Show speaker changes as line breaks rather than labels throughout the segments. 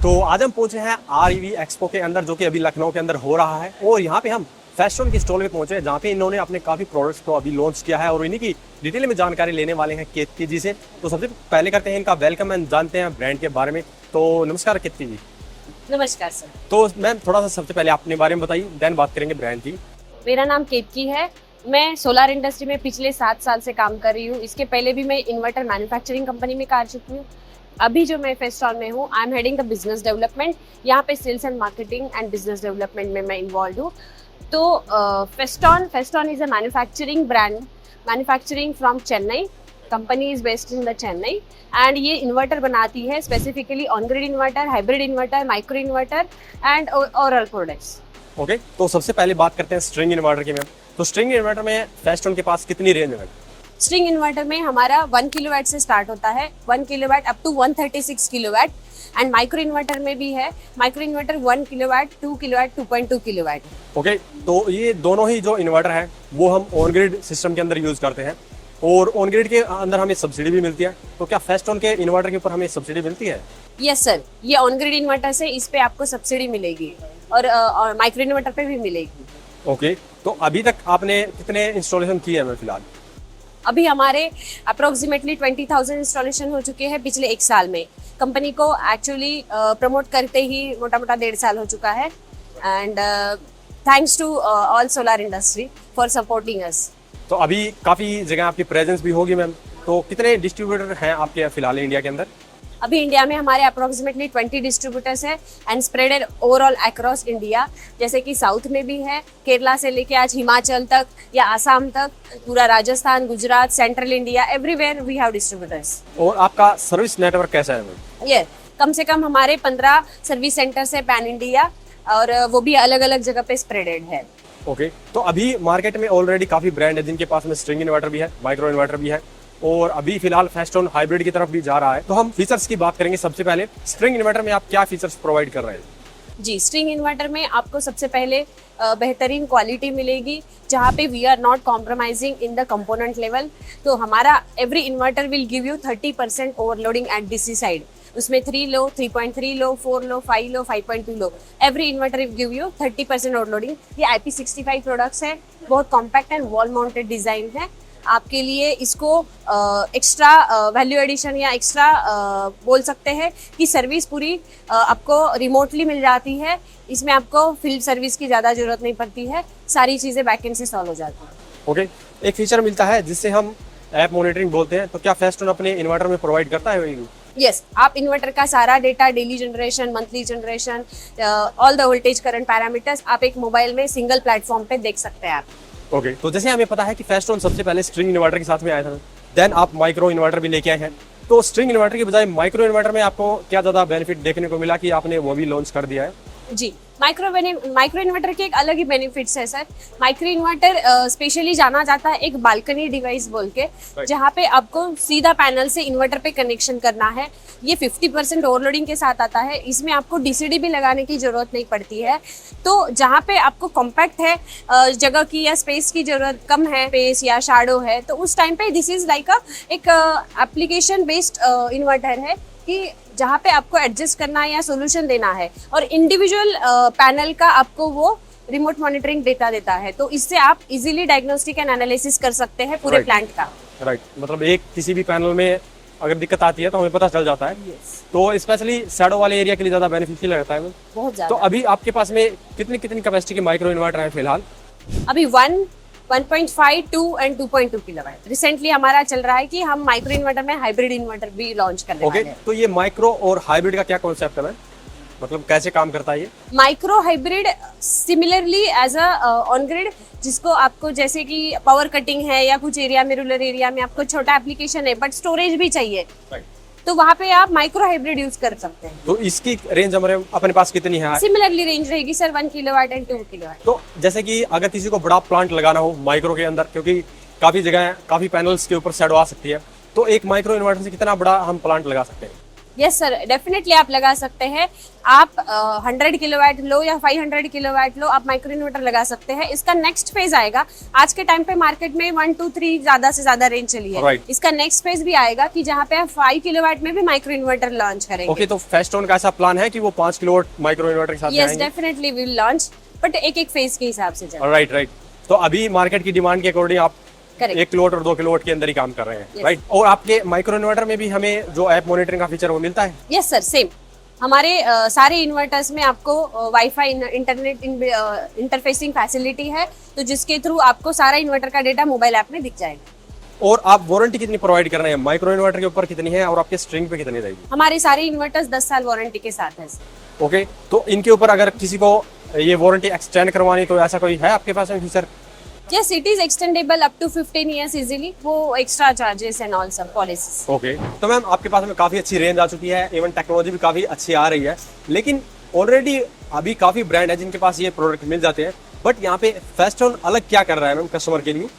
तो आज हम पहुंचे हैं REV एक्सपो के अंदर, जो कि अभी लखनऊ के अंदर हो रहा है। और यहाँ पे हम फैशन की स्टॉल पे पहुंचे हैं, जहाँ पे इन्होंने अपने काफी प्रोडक्ट्स को अभी लॉन्च किया है और इन्हीं की डिटेल में जानकारी लेने वाले हैं कीर्ति जी से। तो सबसे पहले करते हैं इनका वेलकम एंड जानते हैं ब्रांड के बारे में। तो नमस्कार कीर्ति जी।
नमस्कार सर।
तो मैम थोड़ा सा सबसे पहले अपने बारे में बताइए, देन बात करेंगे ब्रांड की।
मेरा नाम केतकी है। मैं सोलार इंडस्ट्री में पिछले 7 साल से काम कर रही हूँ। इसके पहले भी मैं इन्वर्टर मैन्युफैक्चरिंग कंपनी में कर चुकी हूँ। अभी जो मैं फेस्टॉन में हूँ, I am heading the business development. यहाँ पे sales and marketing and business development में मैं इन्वॉल्व हूँ। तो Feston is a manufacturing brand, manufacturing from Chennai. Company is based in the Chennai and ये इन्वर्टर बनाती है, specifically on grid inverter, hybrid inverter, micro inverter and all products.
Okay, तो सबसे पहले बात करते हैं स्ट्रिंग इन्वर्टर की। मैम तो स्ट्रिंग इन्वर्टर में फेस्टॉन के पास कितनी रेंज है?
स्ट्रिंग इन्वर्टर में हमारा 1 किलोवाट से स्टार्ट होता है, 1 kilowatt up to 136 kilowatt. And micro inverter में भी है, micro inverter 1 kilowatt, 2 kilowatt, 2.2 kilowatt.
Okay, तो ये दोनों ही जो इन्वर्टर है वो हम ऑन ग्रिड सिस्टम के अंदर यूज करते हैं और ऑन ग्रिड के अंदर हमें सब्सिडी भी मिलती है। तो क्या फेस्टॉन के इन्वर्टर के ऊपर हमें सब्सिडी मिलती है?
यस सर, ये ऑन ग्रिड इन्वर्टर से इस पे आपको सब्सिडी मिलेगी और माइक्रो इन्वर्टर पे भी मिलेगी।
ओके, तो अभी तक आपने कितने इंस्टॉलेशन किए हैं फिलहाल?
अभी हमारे अप्रोक्सीमेटली 20,000 इंस्टॉलेशन हो चुके हैं पिछले 1 साल में। कंपनी को एक्चुअली प्रमोट करते ही मोटा मोटा 1.5 साल हो चुका है। And thanks to all solar industry for supporting us. तो
अभी काफ़ी जगह आपकी प्रेजेंस भी होगी मैम, तो कितने डिस्ट्रीब्यूटर हैं आपके फिलहाल इंडिया के अंदर?
अभी इंडिया में हमारे अप्रोक्सीमेटली 20 डिस्ट्रीब्यूटर्स हैं and spreaded overall across India. जैसे कि साउथ में भी है, केरला से लेके आज हिमाचल तक या आसाम तक, पूरा Rajasthan, Gujarat, central India, everywhere we have distributors.
और आपका सर्विस नेटवर्क कैसा है मैम?
ये कम से कम हमारे 15 सर्विस सेंटर्स है पैन इंडिया और वो भी अलग अलग जगह पे स्प्रेडेड है।
ओके, तो अभी मार्केट में ऑलरेडी काफ़ी ब्रांड है जिनके पास में स्ट्रिंग इन्वर्टर भी है, माइक्रो इन्वर्टर भी है और अभी फिलहाल फेस्टॉन हाइब्रिड की तरफ भी जा रहा है। तो हम फीचर्स की बात करेंगे। सबसे पहले स्ट्रिंग इन्वर्टर में आप क्या फीचर्स प्रोवाइड कर रहे हैं?
जी, स्ट्रिंग इन्वर्टर में आपको सबसे पहले बेहतरीन क्वालिटी मिलेगी, जहाँ पे we are not compromising in the component level. तो हमारा every inverter will give you 30% overloading at DC side. उसमें 3 लो, 3.3 लो, 4 लो, 5 लो, 5.2 लो, every inverter will give you 30% overloading. ये IP65 प्रोडक्ट्स है, बहुत compact and wall mounted design है। आपके लिए इसको एक्स्ट्रा वैल्यू एडिशन या एक्स्ट्रा बोल सकते हैं कि सर्विस पूरी आपको रिमोटली मिल जाती है। इसमें आपको फील्ड सर्विस की ज़्यादा जरूरत नहीं पड़ती है, सारी चीज़ें बैकएंड से सॉल्व हो जाती हैं।
ओके, एक फीचर मिलता है जिससे हम ऐप मॉनिटरिंग बोलते हैं, तो क्या फेस्टॉन अपने इन्वर्टर में प्रोवाइड करता है?
यस, आप इन्वर्टर का सारा data, daily generation, monthly generation, all the voltage current parameters आप एक मोबाइल में सिंगल प्लेटफॉर्म पे देख सकते हैं आप।
ओके, तो जैसे हमें पता है कि फेस्टॉन सबसे पहले स्ट्रिंग इन्वर्टर के साथ में आया था, देन आप माइक्रो इन्वर्टर भी लेके आए हैं। तो स्ट्रिंग इन्वर्टर की बजाय माइक्रो इन्वर्टर में आपको क्या ज़्यादा बेनिफिट देखने को मिला कि आपने वो भी लॉन्च कर दिया है?
जी, माइक्रो इन्वर्टर के एक अलग ही बेनिफिट्स है सर। माइक्रो इन्वर्टर स्पेशली जाना जाता है एक बालकनी डिवाइस बोल के, जहाँ पे आपको सीधा पैनल से इन्वर्टर पे कनेक्शन करना है। ये 50% ओवरलोडिंग के साथ आता है। इसमें आपको डीसीडी भी लगाने की जरूरत नहीं पड़ती है। तो जहाँ पे आपको कॉम्पैक्ट है, जगह की या स्पेस की जरूरत कम है, स्पेस या शैडो है, तो उस टाइम पे दिस इज लाइक एक एप्लीकेशन बेस्ड इन्वर्टर है कि जहाँ पे आपको एडजस्ट करना है या सोल्यूशन देना है और इंडिविजुअल पैनल का आपको वो रिमोट मॉनिटरिंग डेटा देता है। तो इससे आप इजीली डायग्नोस्टिक एंड एनालिसिस कर सकते हैं पूरे प्लांट का।
राइट, मतलब एक किसी भी पैनल में अगर दिक्कत आती है तो हमें पता चल जाता है। तो स्पेशली शैडो वाले एरिया के लिए ज़्यादा बेनिफिशियल लगता है
बहुत ज़्यादा।
तो अभी आपके पास में कितनी कैपेसिटी के माइक्रो इन्वर्टर है फिलहाल?
अभी 1.5, 2 एंड 2.2 किलोवाट। रिसेंटली हमारा चल रहा है कि हम माइक्रो इन्वर्टर में हाइब्रिड इन्वर्टर भी लॉन्च करने वाले हैं।
तो ये माइक्रो और हाइब्रिड का क्या कॉन्सेप्ट है, मतलब कैसे काम करता है ये?
Micro hybrid similarly as a on grid, जिसको आपको जैसे कि पावर कटिंग है या कुछ एरिया में, रूरल एरिया में आपको छोटा एप्लीकेशन है बट स्टोरेज भी चाहिए, तो वहाँ पे आप माइक्रो हाइब्रिड यूज कर सकते हैं।
तो इसकी रेंज हमारे अपने पास कितनी है?
सिमिलरली रेंज रहेगी सर, 1 किलोवाट एंड 2 किलोवाट।
तो जैसे कि अगर किसी को बड़ा प्लांट लगाना हो माइक्रो के अंदर, क्योंकि काफी जगह काफी पैनल्स के ऊपर शैडो आ सकती है, तो एक माइक्रो इन्वर्टर से कितना बड़ा हम प्लांट लगा सकते हैं?
यस सर, डेफिनेटली आप लगा सकते हैं। आप 100 किलोवाट लो या 500 किलोवाट लो, आप माइक्रो इन्वर्टर लगा सकते हैं। इसका नेक्स्ट फेज आएगा। आज के टाइम पे मार्केट में 1, 2, 3 ज्यादा से ज्यादा रेंज चली है।
Right.
इसका नेक्स्ट फेज भी आएगा कि जहाँ पे आप 5 किलोवाट में भी माइक्रो इन्वर्टर लॉन्च करेंगे।
ओके, तो फेस्टोन का ऐसा प्लान है कि वो 5 किलोवाट माइक्रो इन्वर्टर के साथ
यस,
आएंगे?
डेफिनेटली विल लॉन्च, बट एक फेज के हिसाब से चलेगा।
Right right. तो अभी मार्केट की डिमांड के अकॉर्डिंग आप
करेक्ट।
1 किलोवाट और 2 किलोवाट के अंदर ही काम कर रहे हैं,
Yes.
राइट? और आपके माइक्रो इन्वर्टर में भी हमें जो ऐप मॉनिटरिंग का फीचर वो मिलता है?
Yes sir, same. हमारे सारे इन्वर्टर्स में आपको वाईफाई इंटरनेट इंटरफेसिंग फैसिलिटी है, तो जिसके थ्रू आपको सारा इन्वर्टर का डेटा मोबाइल ऐप में दिख जाएगा।
और आप वारंटी कितनी प्रोवाइड कर रहे हैं? माइक्रो इन्वर्टर के ऊपर कितनी है और आपके स्ट्रिंग पे कितनी रहेगी?
हमारे सारे इन्वर्टर्स 10 साल वारंटी के साथ है।
ओके, तो इनके ऊपर अगर किसी को ये वारंटी एक्सटेंड करवानी तो ऐसा कोई है आपके पास में feature?
Yes, it is extendable up to 15 years easily. वो एक्स्ट्रा चार्जेस एंड ऑल सब पॉलिसीज।
ओके, तो मैम आपके पास में काफ़ी अच्छी रेंज आ चुकी है, इवन टेक्नोलॉजी भी काफ़ी अच्छी आ रही है, लेकिन ऑलरेडी अभी काफ़ी ब्रांड है जिनके पास ये प्रोडक्ट मिल जाते हैं, बट यहाँ पे फेस्टोन अलग क्या कर रहा है मैम कस्टमर के लिए?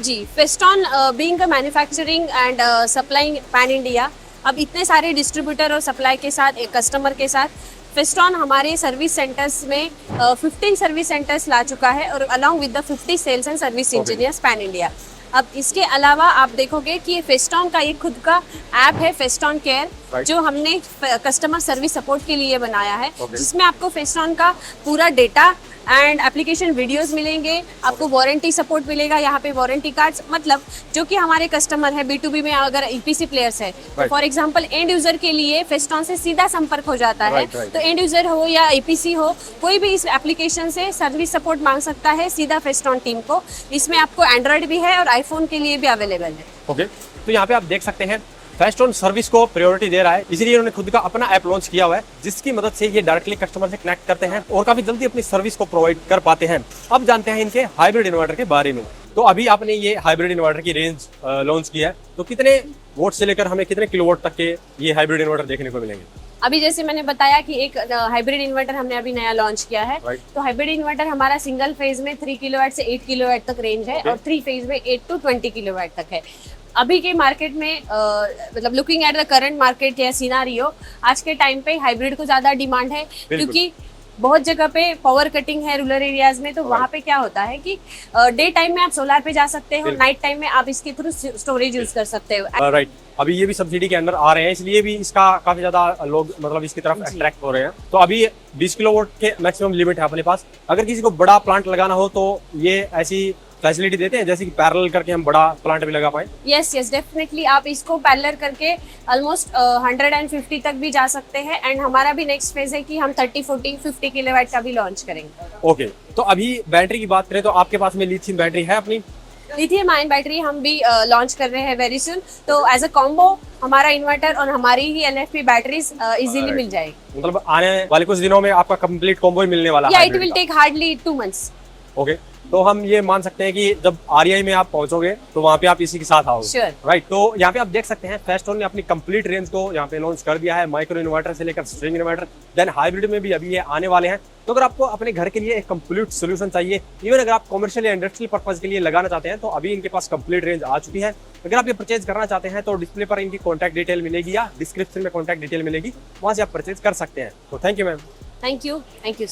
जी, Feston being a manufacturing and supplying pan India, अब इतने सारे डिस्ट्रीब्यूटर और सप्लाई के साथ, एक कस्टमर के साथ, फेस्टॉन हमारे सर्विस सेंटर्स में 15 सर्विस सेंटर्स ला चुका है, और along with the 50 sales and service engineers pan India. अब इसके अलावा आप देखोगे कि फेस्टॉन का एक खुद का ऐप है, फेस्टॉन केयर,
Right.
जो हमने कस्टमर सर्विस सपोर्ट के लिए बनाया है,
Okay.
जिसमें आपको फेस्टॉन का पूरा डेटा एंड एप्लीकेशन वीडियोस मिलेंगे, आपको वारंटी सपोर्ट मिलेगा, यहाँ पे वारंटी कार्ड्स, मतलब जो कि हमारे कस्टमर है B2B में, अगर EPC प्लेयर्स है तो
Right.
For example and user के लिए फेस्टॉन से सीधा संपर्क हो जाता है।
Right, right.
तो एंड यूजर हो या EPC हो, कोई भी इस एप्लीकेशन से सर्विस सपोर्ट मांग सकता है सीधा फेस्टॉन टीम को। इसमें आपको एंड्रॉइड भी है और आईफोन के लिए भी अवेलेबल है।
ओके, तो यहाँ पे आप देख सकते हैं फेस्टोन सर्विस को प्रायोरिटी दे रहा है, इसीलिए उन्होंने खुद का अपना ऐप लॉन्च किया हुआ है, जिसकी मदद से ये डायरेक्टली कस्टमर से कनेक्ट करते हैं और काफी जल्दी अपनी सर्विस को प्रोवाइड कर पाते हैं। अब जानते हैं इनके हाइब्रिड इन्वर्टर के बारे में। तो अभी आपने ये हाइब्रिड इन्वर्टर की रेंज लॉन्च की है, तो कितने वोट से लेकर हमें कितने किलोवाट तक के ये हाइब्रिड इन्वर्टर देखने को मिलेंगे?
अभी जैसे मैंने बताया कि एक हाइब्रिड इन्वर्टर हमने अभी नया लॉन्च किया है।
Right.
तो हाइब्रिड इन्वर्टर हमारा सिंगल फेज में 3 किलोवाट से 8 किलोवाट तक रेंज है,
Okay.
और 3 फेज में 8 to 20 किलोवाट तक है। अभी के मार्केट में मतलब looking at the current market या सिनारियो, आज के टाइम पे हाइब्रिड को ज्यादा डिमांड है, क्योंकि बहुत जगह पे पावर कटिंग है रूरल एरियाज में। तो वहाँ पे क्या होता है कि डे टाइम में आप सोलर पे जा सकते हो, नाइट टाइम में आप इसके थ्रू स्टोरेज यूज कर सकते हो।
राइट, अभी ये भी सब्सिडी के अंदर आ रहे हैं, इसलिए भी इसका काफी ज्यादा लोग मतलब इसकी तरफ अट्रैक्ट हो रहे हैं। तो अभी 20 किलोवाट के मैक्सिमम लिमिट है अपने पास। अगर किसी को बड़ा प्लांट लगाना हो तो ये ऐसी फैसिलिटी देते हैं जैसे कि पैरेलल करके हम बड़ा प्लांट भी लगा पाए?
यस यस, डेफिनेटली आप इसको पैरेलल करके ऑलमोस्ट 150 तक भी जा सकते हैं। एंड हमारा भी नेक्स्ट फेज है कि हम 30, 40, 50 किलोवाट का भी लॉन्च करेंगे।
ओके, तो अभी बैटरी की बात करें तो आपके पास में लिथियम बैटरी है अपनी?
लिथियम आयन बैटरी हम भी लॉन्च कर रहे हैं वेरी सुन। तो एज अ कॉम्बो हमारा इन्वर्टर और हमारी ही LFP बैटरीज इजीली मिल जाएगी।
मतलब आने वाले कुछ दिनों में आपका कंप्लीट कॉम्बो ही मिलने वाला है?
या it will take hardly 2 months।
Okay, तो हम ये मान सकते हैं कि जब REI में आप पहुंचोगे तो वहाँ पे आप इसी के साथ आओगे?
Sure.
राइट, तो यहाँ पे आप देख सकते हैं फेस्टोन ने अपनी कंप्लीट रेंज को यहाँ पे लॉन्च कर दिया है, माइक्रो इन्वर्टर से लेकर स्ट्रिंग इन्वर्टर, देन हाइब्रिड में भी अभी ये आने वाले हैं। तो अगर आपको अपने घर के लिए एक कंप्लीट सोल्यूशन चाहिए, इवन अगर आप कॉमर्शियल या इंडस्ट्रियल पर्पज के लिए लगाना चाहते हैं, तो अभी इनके पास कंप्लीट रेंज आ चुकी है। अगर आप ये परचेज करना चाहते हैं तो डिस्प्ले पर इनकी कॉन्टैक्ट डिटेल मिलेगी या डिस्क्रिप्शन में कॉन्टैक्ट डिटेल मिलेगी, वहाँ से आप परचेज कर सकते हैं। तो thank you ma'am.
Thank you.